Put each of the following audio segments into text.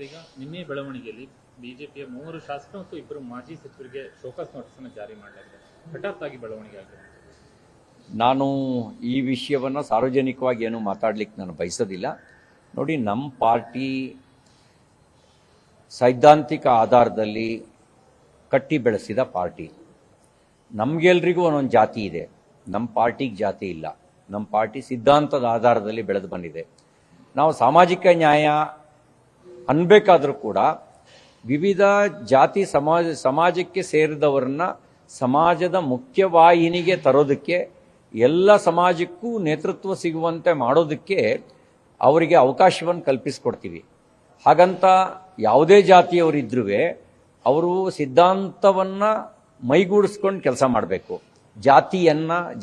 ಈಗ ನಿನ್ನೆ ಬೆಳವಣಿಗೆಯಲ್ಲಿ ಬಿಜೆಪಿಯ 3 ಶಾಸಕರು ಮತ್ತು 2 ಮಾಜಿ ಸಚಿವರಿಗೆ ಶೋಕಾಸ್ ನೋಟಿಸ್ ಅನ್ನು ಜಾರಿ ಮಾಡಲಾಗಿದೆ. ಹಠಾತ್ ಆಗಿ ಬೆಳವಣಿಗೆ ಆಗಿದೆ. ನಾನು ಈ ವಿಷಯವನ್ನು ಸಾರ್ವಜನಿಕವಾಗಿ ಏನು ಮಾತಾಡ್ಲಿಕ್ಕೆ ನಾನು ಬಯಸೋದಿಲ್ಲ. ನೋಡಿ, ನಮ್ಮ ಪಾರ್ಟಿ ಸೈದ್ಧಾಂತಿಕ ಆಧಾರದಲ್ಲಿ ಕಟ್ಟಿ ಬೆಳೆಸಿದ ಪಾರ್ಟಿ. ನಮಗೆಲ್ರಿಗೂ ಒಂದೊಂದು ಜಾತಿ ಇದೆ, ನಮ್ಮ ಪಾರ್ಟಿಗೆ ಜಾತಿ ಇಲ್ಲ. ನಮ್ಮ ಪಾರ್ಟಿ ಸಿದ್ಧಾಂತದ ಆಧಾರದಲ್ಲಿ ಬೆಳೆದು ಬಂದಿದೆ. ನಾವು ಸಾಮಾಜಿಕ ನ್ಯಾಯ ಅನ್ಬೇಕಾದ್ರೂ ಕೂಡ ವಿವಿಧ ಜಾತಿ ಸಮಾಜಕ್ಕೆ ಸೇರಿದವರನ್ನ ಸಮಾಜದ ಮುಖ್ಯವಾಹಿನಿಗೆ ತರೋದಕ್ಕೆ, ಎಲ್ಲ ಸಮಾಜಕ್ಕೂ ನೇತೃತ್ವ ಸಿಗುವಂತೆ ಮಾಡೋದಕ್ಕೆ ಅವರಿಗೆ ಅವಕಾಶವನ್ನು ಕಲ್ಪಿಸ್ಕೊಡ್ತೀವಿ. ಹಾಗಂತ ಯಾವುದೇ ಜಾತಿಯವರಿದ್ರೂ ಅವರು ಸಿದ್ಧಾಂತವನ್ನು ಮೈಗೂಡಿಸ್ಕೊಂಡು ಕೆಲಸ ಮಾಡಬೇಕು,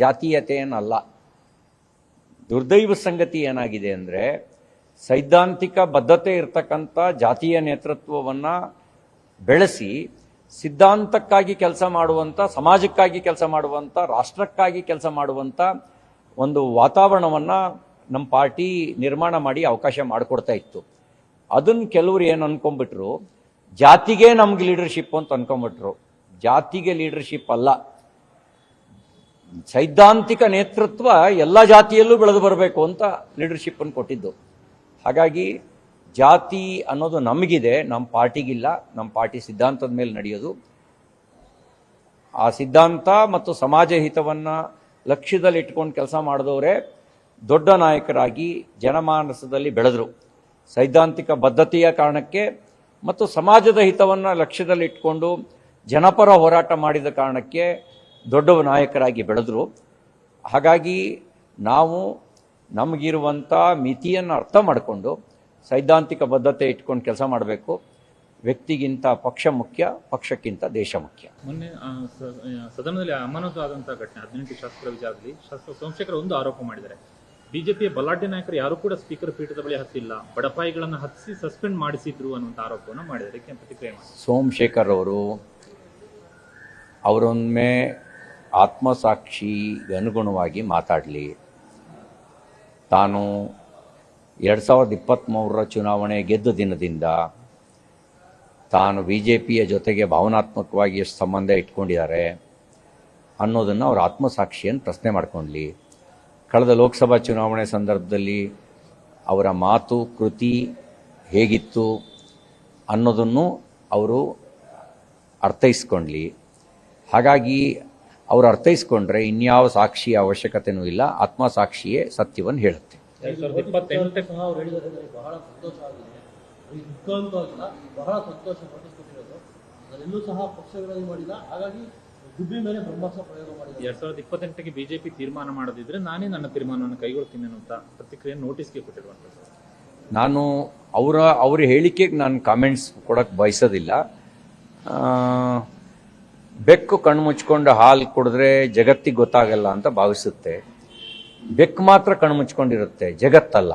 ಜಾತೀಯತೆಯನ್ನಲ್ಲ. ದುರ್ದೈವ ಸಂಗತಿ ಏನಾಗಿದೆ ಅಂದರೆ, ಸೈದ್ಧಾಂತಿಕ ಬದ್ಧತೆ ಇರತಕ್ಕಂಥ ಜಾತಿಯ ನೇತೃತ್ವವನ್ನು ಬೆಳೆಸಿ ಸಿದ್ಧಾಂತಕ್ಕಾಗಿ ಕೆಲಸ ಮಾಡುವಂಥ, ಸಮಾಜಕ್ಕಾಗಿ ಕೆಲಸ ಮಾಡುವಂಥ, ರಾಷ್ಟ್ರಕ್ಕಾಗಿ ಕೆಲಸ ಮಾಡುವಂಥ ಒಂದು ವಾತಾವರಣವನ್ನು ನಮ್ಮ ಪಾರ್ಟಿ ನಿರ್ಮಾಣ ಮಾಡಿ ಅವಕಾಶ ಮಾಡಿಕೊಡ್ತಾ ಇತ್ತು. ಅದನ್ನು ಕೆಲವರು ಏನು ಅನ್ಕೊಂಡ್ಬಿಟ್ರು, ಜಾತಿಗೆ ನಮ್ಗೆ ಲೀಡರ್ಶಿಪ್ ಅಂತ ಅನ್ಕೊಂಡ್ಬಿಟ್ರು. ಜಾತಿಗೆ ಲೀಡರ್ಶಿಪ್ ಅಲ್ಲ, ಸೈದ್ಧಾಂತಿಕ ನೇತೃತ್ವ ಎಲ್ಲ ಜಾತಿಯಲ್ಲೂ ಬೆಳೆದು ಬರಬೇಕು ಅಂತ ಲೀಡರ್ಶಿಪ್ಪನ್ನು ಕೊಟ್ಟಿದ್ದು. ಹಾಗಾಗಿ ಜಾತಿ ಅನ್ನೋದು ನಮಗಿದೆ, ನಮ್ಮ ಪಾರ್ಟಿಗಿಲ್ಲ. ನಮ್ಮ ಪಾರ್ಟಿ ಸಿದ್ಧಾಂತದ ಮೇಲೆ ನಡೆಯೋದು. ಆ ಸಿದ್ಧಾಂತ ಮತ್ತು ಸಮಾಜ ಹಿತವನ್ನು ಲಕ್ಷ್ಯದಲ್ಲಿ ಇಟ್ಕೊಂಡು ಕೆಲಸ ಮಾಡಿದವರೇ ದೊಡ್ಡ ನಾಯಕರಾಗಿ ಜನಮಾನಸದಲ್ಲಿ ಬೆಳೆದರು. ಸೈದ್ಧಾಂತಿಕ ಬದ್ಧತೆಯ ಕಾರಣಕ್ಕೆ ಮತ್ತು ಸಮಾಜದ ಹಿತವನ್ನು ಲಕ್ಷ್ಯದಲ್ಲಿ ಇಟ್ಕೊಂಡು ಜನಪರ ಹೋರಾಟ ಮಾಡಿದ ಕಾರಣಕ್ಕೆ ದೊಡ್ಡ ನಾಯಕರಾಗಿ ಬೆಳೆದರು. ಹಾಗಾಗಿ ನಾವು ನಮಗಿರುವಂಥ ಮಿತಿಯನ್ನು ಅರ್ಥ ಮಾಡಿಕೊಂಡು ಸೈದ್ಧಾಂತಿಕ ಬದ್ಧತೆ ಇಟ್ಕೊಂಡು ಕೆಲಸ ಮಾಡಬೇಕು. ವ್ಯಕ್ತಿಗಿಂತ ಪಕ್ಷ ಮುಖ್ಯ, ಪಕ್ಷಕ್ಕಿಂತ ದೇಶ ಮುಖ್ಯ. ಮೊನ್ನೆ ಸದನದಲ್ಲಿ ಅಮಾನತು ಆದಂಥ ಘಟನೆ 18 ಶಾಸಕರ ವಿಚಾರದಲ್ಲಿ ಶಾಸಕ ಸೋಮಶೇಖರ್ ಒಂದು ಆರೋಪ ಮಾಡಿದ್ದಾರೆ. ಬಿಜೆಪಿಯ ಬಲಾಢ್ಯ ನಾಯಕರು ಯಾರು ಕೂಡ ಸ್ಪೀಕರ್ ಪೀಠದ ಬಳಿ ಹತ್ತಿಲ್ಲ, ಬಡಪಾಯಿಗಳನ್ನು ಹತ್ತಿಸಿ ಸಸ್ಪೆಂಡ್ ಮಾಡಿಸಿದ್ರು ಅನ್ನುವಂಥ ಆರೋಪವನ್ನು ಮಾಡಿದ್ದಾರೆ. ಇದಕ್ಕೆ ಪ್ರತಿಕ್ರಿಯೆ ಮಾಡಿ. ಸೋಮಶೇಖರ್ ಅವರೊಮ್ಮೆ ಆತ್ಮಸಾಕ್ಷಿಗೆ ಅನುಗುಣವಾಗಿ ಮಾತಾಡಲಿ. ತಾನು 2023 ಚುನಾವಣೆ ಗೆದ್ದ ದಿನದಿಂದ ತಾನು BJPಯ ಜೊತೆಗೆ ಭಾವನಾತ್ಮಕವಾಗಿ ಎಷ್ಟು ಸಂಬಂಧ ಇಟ್ಕೊಂಡಿದ್ದಾರೆ ಅನ್ನೋದನ್ನು ಅವ್ರ ಆತ್ಮಸಾಕ್ಷಿಯನ್ನು ಪ್ರಶ್ನೆ ಮಾಡ್ಕೊಳ್ಳಿ. ಕಳೆದ ಲೋಕಸಭಾ ಚುನಾವಣೆ ಸಂದರ್ಭದಲ್ಲಿ ಅವರ ಮಾತು ಕೃತಿ ಹೇಗಿತ್ತು ಅನ್ನೋದನ್ನು ಅವರು ಅರ್ಥೈಸ್ಕೊಳ್ಳಿ. ಹಾಗಾಗಿ ಅವರು ಅರ್ಥೈಸ್ಕೊಂಡ್ರೆ ಇನ್ಯಾವ ಸಾಕ್ಷಿಯ ಅವಶ್ಯಕತೆಯೂ ಇಲ್ಲ, ಆತ್ಮಸಾಕ್ಷಿಯೇ ಸತ್ಯವನ್ನು ಹೇಳುತ್ತೆ. 2028 ಬಹಳ ಸಂತೋಷ ಆಗಿದೆ. ದುಃಖ ಆಗಿಲ್ಲ, ಬಹಳ ಸಂತೋಷ ಪಟ್ಟಿಸ್ಕೊಟ್ಟಿರೋದು. ಅದೆಲ್ಲೂ ಸಹ ಪಕ್ಷಗಳಲ್ಲಿ ಮಾಡಿಲ್ಲ. ಹಾಗಾಗಿ ಗುಬ್ಬಿ ಮೇಲೆ ಬ್ರಹ್ಮಾಸ್ತ್ರ ಪ್ರಯೋಗ ಮಾಡಿದ್ದಾರೆ. 2028ಕ್ಕೆ ಬಿಜೆಪಿ ತೀರ್ಮಾನ ಮಾಡದಿದ್ರೆ ನಾನೇ ನನ್ನ ತೀರ್ಮಾನವನ್ನು ಕೈಗೊಳ್ತೀನಿ ಅಂತ ಪ್ರತಿಕ್ರಿಯೆ ನೋಟಿಸ್ಗೆ ಕೊಟ್ಟಿರುವಂಥದ್ದು. ನಾನು ಅವರ ಹೇಳಿಕೆಗೆ ನಾನು ಕಾಮೆಂಟ್ಸ್ ಕೊಡೋಕ್ಕೆ ಬಯಸೋದಿಲ್ಲ. ಬೆಕ್ಕು ಕಣ್ಣು ಮುಚ್ಕೊಂಡು ಹಾಲು ಕುಡಿದ್ರೆ ಜಗತ್ತಿಗೆ ಗೊತ್ತಾಗಲ್ಲ ಅಂತ ಭಾವಿಸುತ್ತೆ. ಬೆಕ್ಕು ಮಾತ್ರ ಕಣ್ಣು ಮುಚ್ಕೊಂಡಿರುತ್ತೆ, ಜಗತ್ತಲ್ಲ.